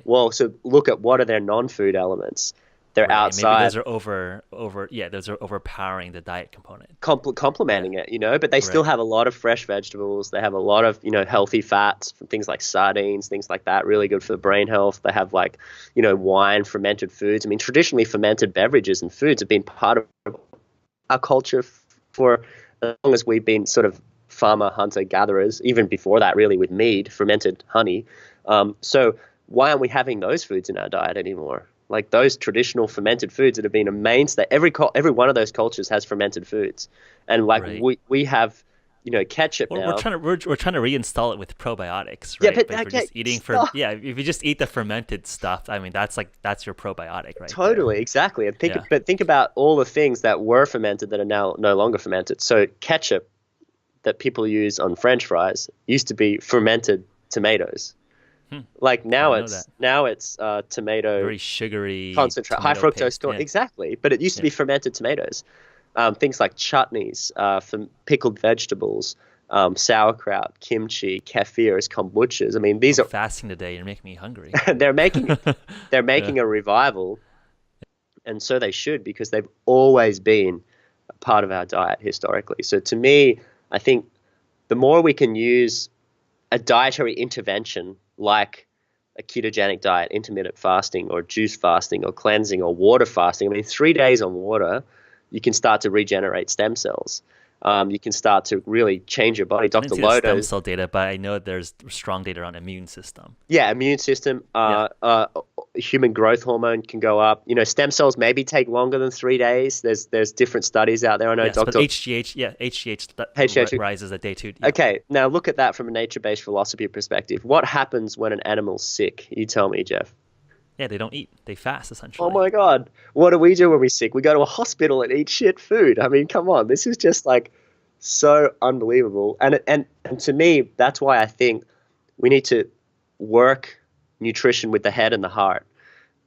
Speaker 2: well, so look at what are their non-food elements. They're outside.
Speaker 1: Maybe those are overpowering the diet component.
Speaker 2: Complementing it, but they still have a lot of fresh vegetables. They have a lot of, healthy fats from things like sardines, things like that, really good for the brain health. They have wine, fermented foods. I mean, traditionally fermented beverages and foods have been part of our culture for as long as we've been sort of farmer, hunter, gatherers, even before that really with mead, fermented honey. So why aren't we having those foods in our diet anymore? Like those traditional fermented foods that have been a mainstay. Every one of those cultures has fermented foods, and we have, ketchup now.
Speaker 1: We're trying to reinstall it with probiotics, right?
Speaker 2: Yeah, but
Speaker 1: if you're just eating if you just eat the fermented stuff, I mean that's your probiotic, right?
Speaker 2: Totally,
Speaker 1: there.
Speaker 2: Exactly. And think about all the things that were fermented that are now no longer fermented. So ketchup that people use on French fries used to be fermented tomatoes. Like now it's tomato,
Speaker 1: very sugary
Speaker 2: concentrate, high fructose corn. Exactly, but it used to be fermented tomatoes. Things like chutneys, pickled vegetables, sauerkraut, kimchi, kefirs, kombuchas. I mean, these are
Speaker 1: fasting today. You're making me hungry.
Speaker 2: they're making a revival, and so they should, because they've always been a part of our diet historically. So to me, I think the more we can use a dietary intervention like a ketogenic diet, intermittent fasting or juice fasting or cleansing or water fasting, I mean, 3 days on water, you can start to regenerate stem cells. You can start to really change your body.
Speaker 1: I didn't
Speaker 2: Dr.
Speaker 1: see the stem
Speaker 2: Lodo,
Speaker 1: cell data, but I know there's strong data on immune system.
Speaker 2: yeah, immune system, human growth hormone can go up. Stem cells maybe take longer than 3 days. There's different studies out there. I know
Speaker 1: Yes,
Speaker 2: Dr.
Speaker 1: but HGH rises at day 2. Yeah.
Speaker 2: Okay, now look at that from a nature-based philosophy perspective. What happens when an animal's sick? You tell me, Jeff.
Speaker 1: Yeah, they don't eat. They fast, essentially.
Speaker 2: Oh my God. What do we do when we're sick? We go to a hospital and eat shit food. I mean, come on. This is just like so unbelievable. And to me, that's why I think we need to work nutrition with the head and the heart.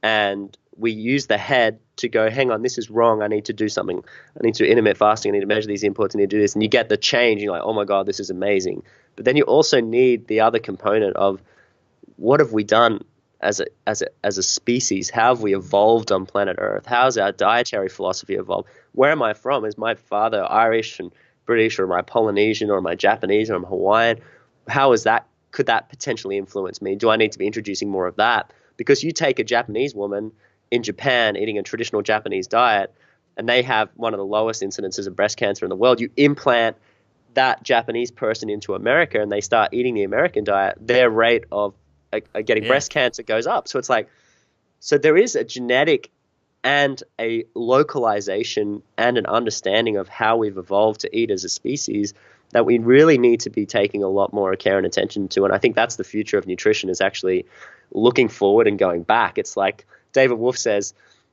Speaker 2: And we use the head to go, hang on, this is wrong. I need to do something. I need to intermittent fasting. I need to measure these inputs. I need to do this. And you get the change. You're like, oh my God, this is amazing. But then you also need the other component of what have we done as a species? How have we evolved on planet Earth? How's our dietary philosophy evolved? Where am I from? Is my father Irish and British, or am I Polynesian, or am I Japanese, or am I Hawaiian? How is that? Could that potentially influence me? Do I need to be introducing more of that? Because you take a Japanese woman in Japan eating a traditional Japanese diet, and they have one of the lowest incidences of breast cancer in the world. You implant that Japanese person into America, and they start eating the American diet, their rate of getting breast cancer goes up. So it's like, so there is a genetic and a localization and an understanding of how we've evolved to eat as a species that we really need to be taking a lot more care and attention to. And I think that's the future of nutrition, is actually looking forward and going back. It's like David Wolf says,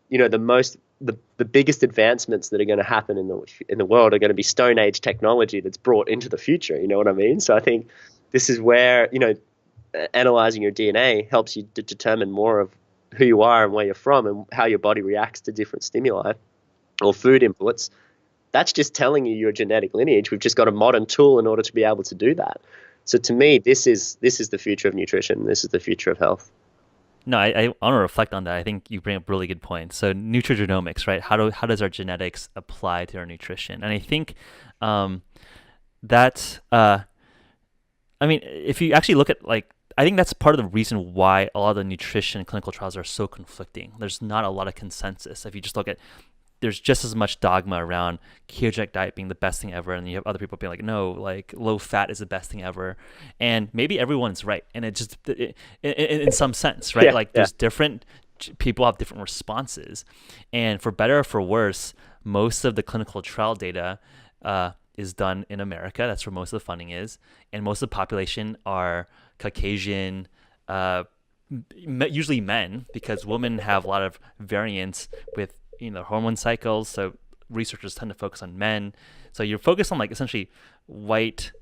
Speaker 2: the biggest advancements that are going to happen in the world are going to be Stone Age technology that's brought into the future. You know what I mean? So I think this is where, analyzing your DNA helps you to determine more of who you are and where you're from and how your body reacts to different stimuli or food inputs. That's just telling you your genetic lineage. We've just got a modern tool in order to be able to do that. So to me, this is the future of nutrition. This is the future of health.
Speaker 1: No, I want to reflect on that. I think you bring up really good points. So nutrigenomics, right? How does our genetics apply to our nutrition? And I think if you actually look at I think that's part of the reason why a lot of the nutrition clinical trials are so conflicting. There's not a lot of consensus. If you just look at, there's just as much dogma around ketogenic diet being the best thing ever, and you have other people being like, no, like low fat is the best thing ever, and maybe everyone's right, and in some sense, right? There's different people have different responses, and for better or for worse, most of the clinical trial data is done in America. That's where most of the funding is, and most of the population are Caucasian, usually men, because women have a lot of variance with hormone cycles. So researchers tend to focus on men. So you're focused on essentially white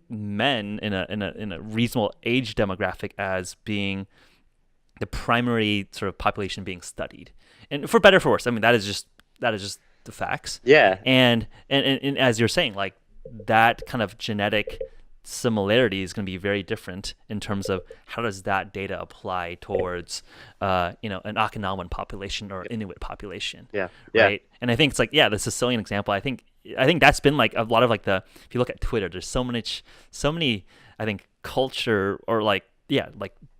Speaker 1: men in a reasonable age demographic as being the primary sort of population being studied. And for better or for worse, I mean that is just the facts.
Speaker 2: Yeah.
Speaker 1: And as you're saying, that kind of genetic similarity is going to be very different in terms of how does that data apply towards an Okinawan population or Inuit population.
Speaker 2: Yeah.
Speaker 1: Right. And I think it's the Sicilian example. I think that's been a lot of if you look at Twitter, there's so many I think culture or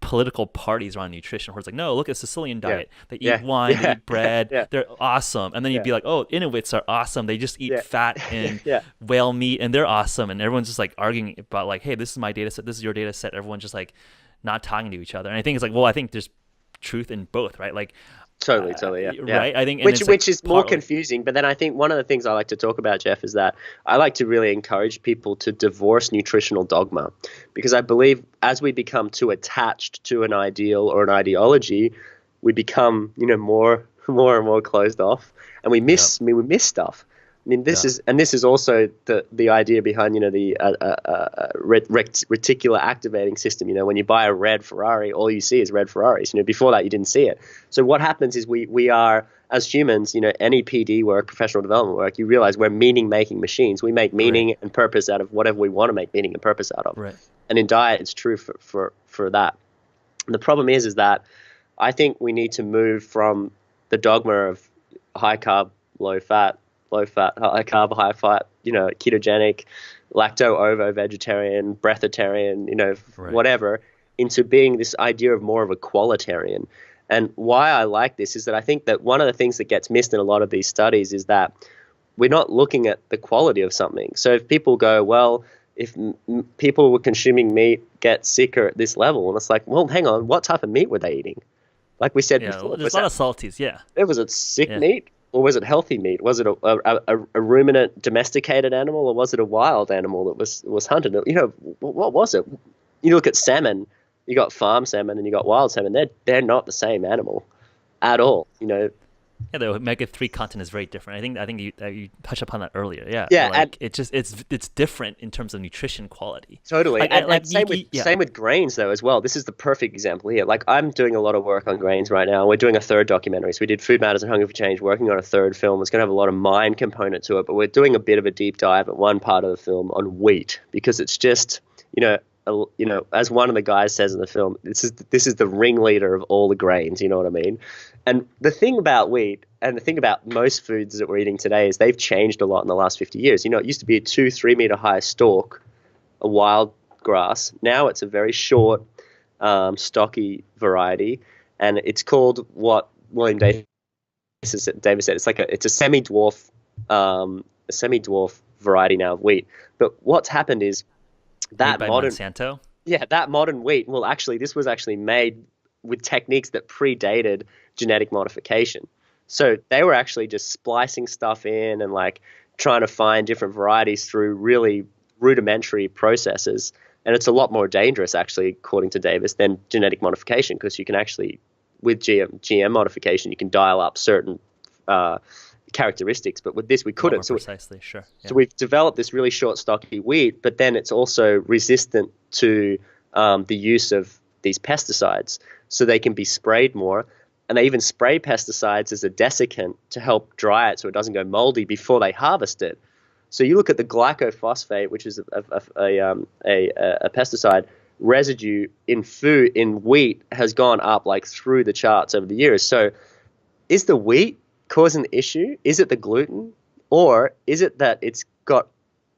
Speaker 1: political parties around nutrition where it's no, look at Sicilian diet. They eat wine, they eat bread, they're awesome. And then you'd be like, oh, Inuits are awesome. They just eat fat and whale meat and they're awesome. And everyone's just arguing about hey, this is my data set, this is your data set. Everyone's just not talking to each other. And I think it's I think there's truth in both, right?
Speaker 2: Totally, yeah.
Speaker 1: Right. I think,
Speaker 2: which is more confusing. But then I think one of the things I like to talk about, Jeff, is that I like to really encourage people to divorce nutritional dogma, because I believe as we become too attached to an ideal or an ideology, we become more and more closed off, and we miss stuff. I mean, this is also the idea behind the reticular activating system. When you buy a red Ferrari, all you see is red Ferraris. Before that you didn't see it. So what happens is we are, as humans, any PD work, professional development work, you realize we're meaning making machines. We make meaning and purpose out of whatever we want to make meaning and purpose out of.
Speaker 1: Right. And
Speaker 2: in diet, it's true for that. And the problem is that I think we need to move from the dogma of high carb, low fat, high carb, high fat, ketogenic, lacto-ovo vegetarian, breatharian, whatever, into being this idea of more of a qualitarian. And why I like this is that I think that one of the things that gets missed in a lot of these studies is that we're not looking at the quality of something. So if people go, well, if people who were consuming meat get sicker at this level, and it's like, well, hang on, what type of meat were they eating? Like we said before,
Speaker 1: there's a lot of salties. Yeah,
Speaker 2: was it sick meat or was it healthy meat? Was it a ruminant domesticated animal or was it a wild animal that was hunted? You know, what was it? You look at salmon. You got farm salmon and you got wild salmon. They're not the same animal at all. You know.
Speaker 1: Yeah, the omega-3 content is very different. I think you touched upon that earlier. Yeah.
Speaker 2: Yeah,
Speaker 1: like it's different in terms of nutrition quality.
Speaker 2: Totally. And same with grains though as well. This is the perfect example here. Like I'm doing a lot of work on grains right now. We're doing a third documentary. So we did Food Matters and Hunger for Change, working on a third film. It's going to have a lot of mind component to it, but we're doing a bit of a deep dive at one part of the film on wheat because it's just, as one of the guys says in the film, this is the ringleader of all the grains. You know what I mean? And the thing about wheat and the thing about most foods that we're eating today is they've changed a lot in the last 50 years. You know, it used to be a 2-3 meter high stalk, a wild grass. Now it's a very short, stocky variety, and it's called what William Davis said. It's a semi-dwarf variety now of wheat. But what's happened is that modern
Speaker 1: Monsanto.
Speaker 2: Yeah, that modern wheat. Well, actually, this was actually made with techniques that predated genetic modification. So they were actually just splicing stuff in and like trying to find different varieties through really rudimentary processes. And it's a lot more dangerous, actually, according to Davis, than genetic modification, because you can actually, with GM modification, you can dial up certain characteristics. But with this, we couldn't.
Speaker 1: So precisely, sure. Yeah.
Speaker 2: So we've developed this really short, stocky wheat, but then it's also resistant to the use of these pesticides. So they can be sprayed more. And they even spray pesticides as a desiccant to help dry it so it doesn't go moldy before they harvest it. So you look at the glyphosate, which is a pesticide residue in food, in wheat, has gone up like through the charts over the years. So is the wheat causing the issue? Is it the gluten? Or is it that it's got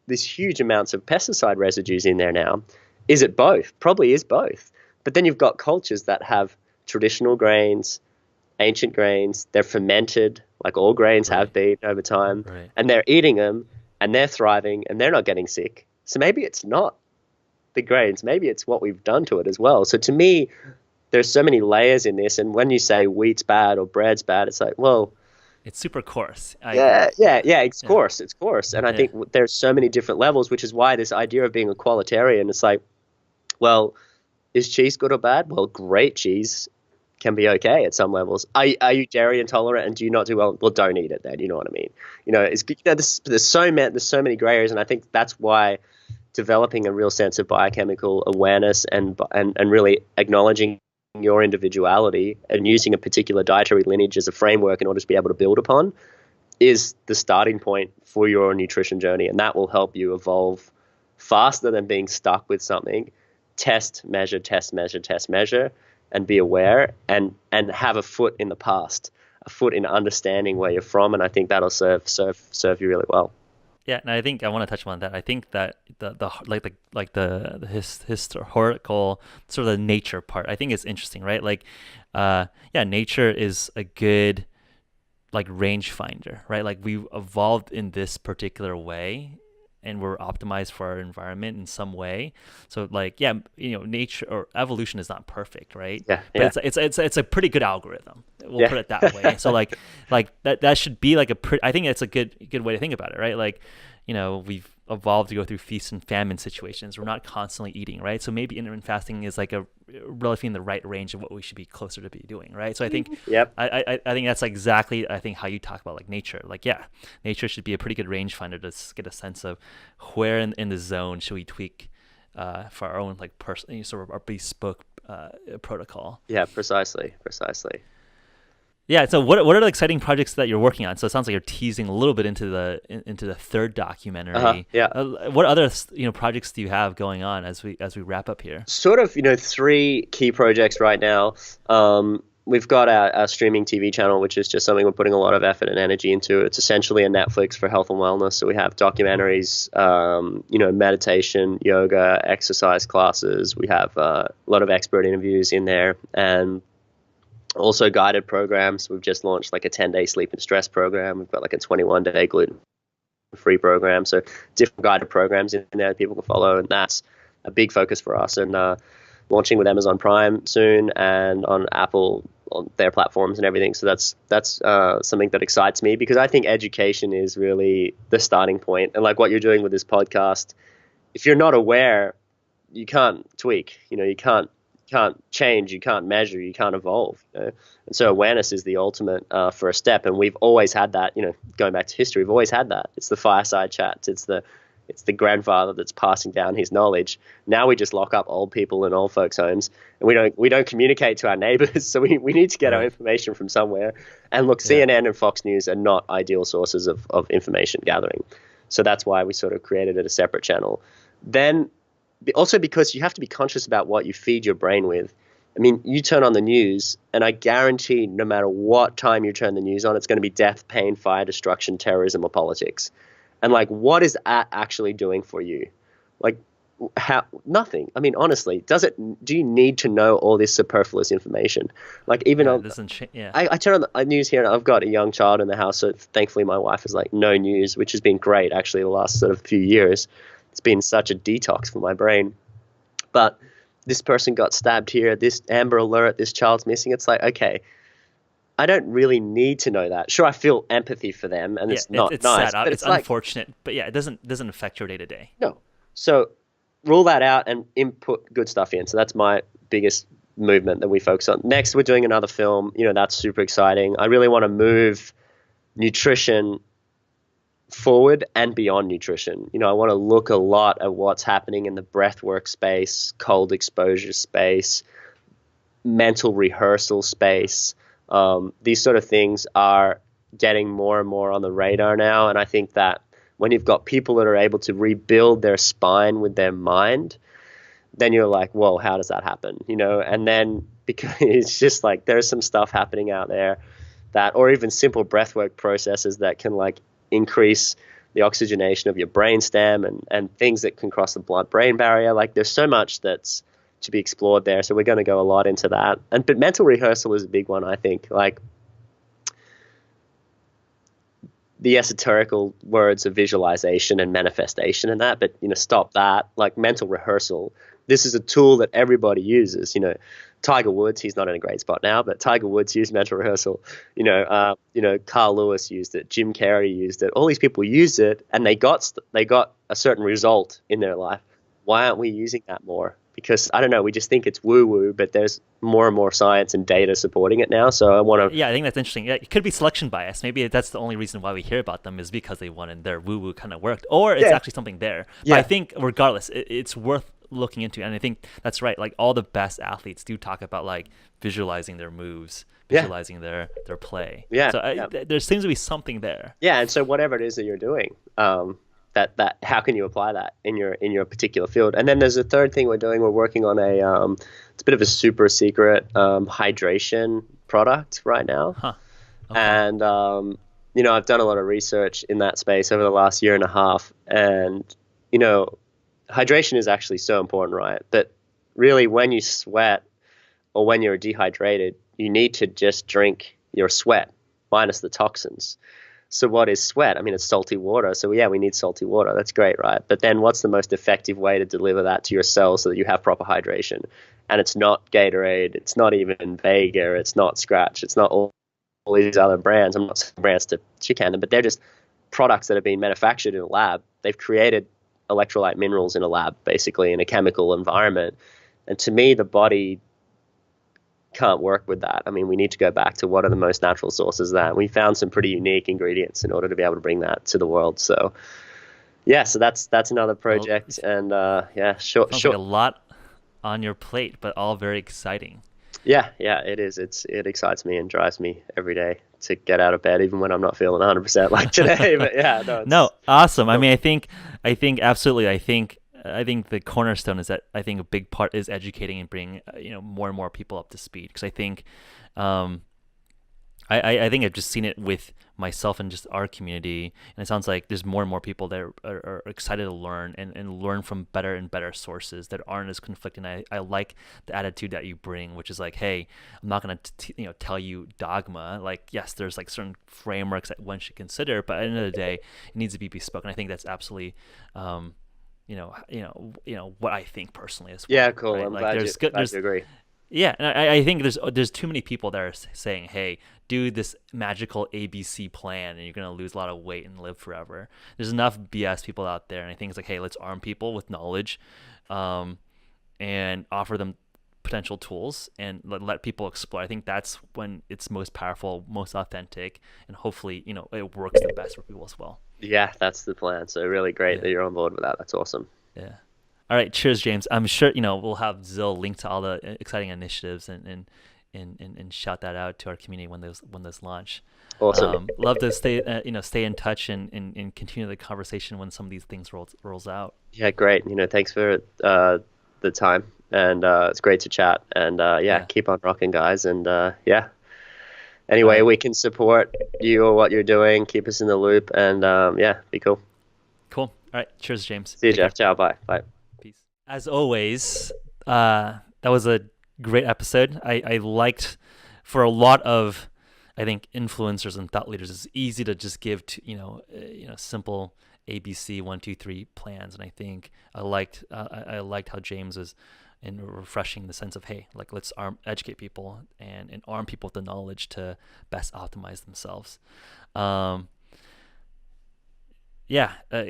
Speaker 2: these huge amounts of pesticide residues in there now? Is it both? Probably is both. But then you've got cultures that have traditional grains, ancient grains, they're fermented, like all grains have been over time, and they're eating them, and they're thriving, and they're not getting sick. So maybe it's not the grains, maybe it's what we've done to it as well. So to me, there's so many layers in this, and when you say wheat's bad or bread's bad, it's like, well...
Speaker 1: It's super coarse.
Speaker 2: It's coarse. And I think there's so many different levels, which is why this idea of being a qualitarian, it's like, well... Is cheese good or bad? Well, great cheese can be okay at some levels. Are you dairy intolerant and do you not do well? Well, don't eat it then. You know what I mean? There's so many gray areas, and I think that's why developing a real sense of biochemical awareness and really acknowledging your individuality and using a particular dietary lineage as a framework in order to be able to build upon is the starting point for your nutrition journey, and that will help you evolve faster than being stuck with something. Test, measure, and be aware and have a foot in the past, a foot in understanding where you're from, and I think that'll serve you really well.
Speaker 1: Yeah, and I think I want to touch on that. I think that the historical sort of the nature part, I think is interesting, right? Like, nature is a good like range finder, right? Like we evolved in this particular way, and we're optimized for our environment in some way. So like, nature or evolution is not perfect, right? But it's a pretty good algorithm. We'll put it that way. So like that should be like I think it's a good way to think about it, right? Like, we've evolved to go through feast and famine situations. We're not constantly eating, right? So maybe intermittent fasting is like a relatively in the right range of what we should be closer to be doing, right? So I think I think that's exactly how you talk about like nature. Like nature should be a pretty good range finder to get a sense of where in the zone should we tweak for our own like personal sort of our bespoke protocol.
Speaker 2: Yeah, precisely.
Speaker 1: Yeah. So what are the exciting projects that you're working on? So it sounds like you're teasing a little bit into the third documentary. What other projects do you have going on as we wrap up here?
Speaker 2: Sort of 3 key projects right now. we've got our streaming TV channel, which is just something we're putting a lot of effort and energy into. It's essentially a Netflix for health and wellness. So we have documentaries, meditation, yoga, exercise classes. We have a lot of expert interviews in there, and also guided programs. We've just launched like a 10-day sleep and stress program. We've got like a 21-day gluten-free program. So different guided programs in there that people can follow, and that's a big focus for us. And launching with Amazon Prime soon, and on Apple, on their platforms and everything. So that's something that excites me, because I think education is really the starting point. And like what you're doing with this podcast, if you're not aware, you can't tweak. You can't change, you can't measure, you can't evolve. And so awareness is the ultimate first step. And we've always had that. Going back to history, we've always had that. It's the fireside chats. It's the grandfather that's passing down his knowledge. Now we just lock up old people in old folks' homes, and we don't communicate to our neighbors. So we need to get our information from somewhere. And look, CNN and Fox News are not ideal sources of information gathering. So that's why we sort of created it a separate channel. Then also because you have to be conscious about what you feed your brain with. I mean, you turn on the news, and I guarantee no matter what time you turn the news on, it's going to be death, pain, fire, destruction, terrorism, or politics. And like, what is that actually doing for you? Like, nothing. I mean, honestly, do you need to know all this superfluous information? Like, even I turn on the news here, and I've got a young child in the house, so thankfully my wife is like, no news, which has been great actually the last sort of few years. It's been such a detox for my brain. But this person got stabbed here, this Amber Alert, this child's missing. It's like, okay, I don't really need to know that. Sure, I feel empathy for them, and it's not
Speaker 1: it's
Speaker 2: nice.
Speaker 1: Sad.
Speaker 2: But
Speaker 1: it's unfortunate, but yeah, it doesn't affect your day to day.
Speaker 2: No. So rule that out and input good stuff in. So that's my biggest movement that we focus on. Next, we're doing another film. That's super exciting. I really want to move nutrition forward and beyond nutrition. I want to look a lot at what's happening in the breathwork space, cold exposure space, mental rehearsal space. These sort of things are getting more and more on the radar now. And I think that when you've got people that are able to rebuild their spine with their mind, then you're like, whoa, how does that happen? And then because it's just like there's some stuff happening out there that, or even simple breathwork processes that can like increase the oxygenation of your brainstem and things that can cross the blood-brain barrier. Like there's so much that's to be explored there. So we're going to go a lot into that. But mental rehearsal is a big one, I think. Like the esoterical words of visualization and manifestation and that, but stop that. Like mental rehearsal, this is a tool that everybody uses. Tiger Woods, he's not in a great spot now, but Tiger Woods used mental rehearsal. Carl Lewis used it, Jim Carrey used it. All these people used it, and they got a certain result in their life. Why aren't we using that more? Because I don't know, we just think it's woo-woo, but there's more and more science and data supporting it now. So I want to.
Speaker 1: Yeah, I think that's interesting. Yeah, it could be selection bias. Maybe that's the only reason why we hear about them is because they wanted their woo-woo kind of worked, or it's actually something there. But I think regardless, it's worth looking into, and I think that's right. Like all the best athletes do talk about like visualizing their moves, visualizing their play. So there seems to be something there.
Speaker 2: Yeah, and so whatever it is that you're doing. That how can you apply that in your particular field? And then there's a third thing we're doing. We're working on it's a bit of a super secret hydration product right now.
Speaker 1: Huh. Okay.
Speaker 2: And I've done a lot of research in that space over the last year and a half, and hydration is actually so important, right? But really, when you sweat or when you're dehydrated, you need to just drink your sweat minus the toxins. So what is sweat? I mean, it's salty water. So we need salty water. That's great, right? But then what's the most effective way to deliver that to your cells so that you have proper hydration? And it's not Gatorade. It's not even Vega. It's not Scratch. It's not all these other brands. I'm not saying brands to chicken them, but they're just products that have been manufactured in a lab. They've created electrolyte minerals in a lab, basically in a chemical environment. And to me, the body can't work with that. I mean, we need to go back to what are the most natural sources of that. We found some pretty unique ingredients in order to be able to bring that to the world. So so that's another project. And sure.
Speaker 1: Like a lot on your plate, but all very exciting.
Speaker 2: Yeah, it is. It excites me and drives me every day to get out of bed, even when I'm not feeling 100% like today. But awesome. I mean, I think absolutely. I think
Speaker 1: I think the cornerstone is that I think a big part is educating and bringing more and more people up to speed, because I think I think I've just seen it with myself and just our community, and it sounds like there's more and more people that are excited to learn and learn from better and better sources that aren't as conflicting. I like the attitude that you bring, which is like, hey, I'm not going to tell you dogma. Like, yes, there's like certain frameworks that one should consider, but at the end of the day, it needs to be bespoke. And I think that's absolutely what I think personally as well.
Speaker 2: Yeah, cool.
Speaker 1: Right?
Speaker 2: I'm
Speaker 1: like,
Speaker 2: glad you agree.
Speaker 1: Yeah, and I think there's too many people that are saying, hey, do this magical ABC plan and you're going to lose a lot of weight and live forever. There's enough BS people out there, and I think it's like, hey, let's arm people with knowledge and offer them potential tools and let people explore. I think that's when it's most powerful, most authentic, and hopefully, it works the best for people as well.
Speaker 2: Yeah, that's the plan. So really great that you're on board with that. That's awesome.
Speaker 1: Yeah. All right. Cheers, James. I'm sure, we'll have Zill link to all the exciting initiatives and shout that out to our community when those launch.
Speaker 2: Awesome.
Speaker 1: Love to stay in touch and continue the conversation when some of these things rolls out.
Speaker 2: Yeah, great. Thanks for the time, and it's great to chat. And keep on rocking, guys. And any way we can support you or what you're doing, keep us in the loop, and be cool.
Speaker 1: Cool. All right. Cheers, James.
Speaker 2: See you, Jeff. Ciao. Bye.
Speaker 1: Peace. As always, that was a great episode. I liked, for a lot of, I think, influencers and thought leaders, it's easy to just give simple ABC 1, 2, 3 plans, and I think I liked how James was in refreshing the sense of, hey, like, let's educate people and arm people with the knowledge to best optimize themselves.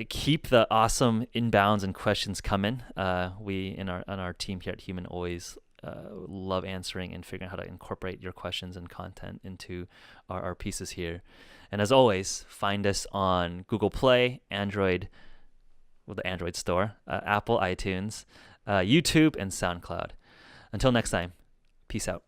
Speaker 1: Keep the awesome inbounds and questions coming. We on our team here at Human always love answering and figuring out how to incorporate your questions and content into our pieces here. And as always, find us on Google Play, Android, with the Android store, Apple, iTunes, YouTube, and SoundCloud. Until next time, peace out.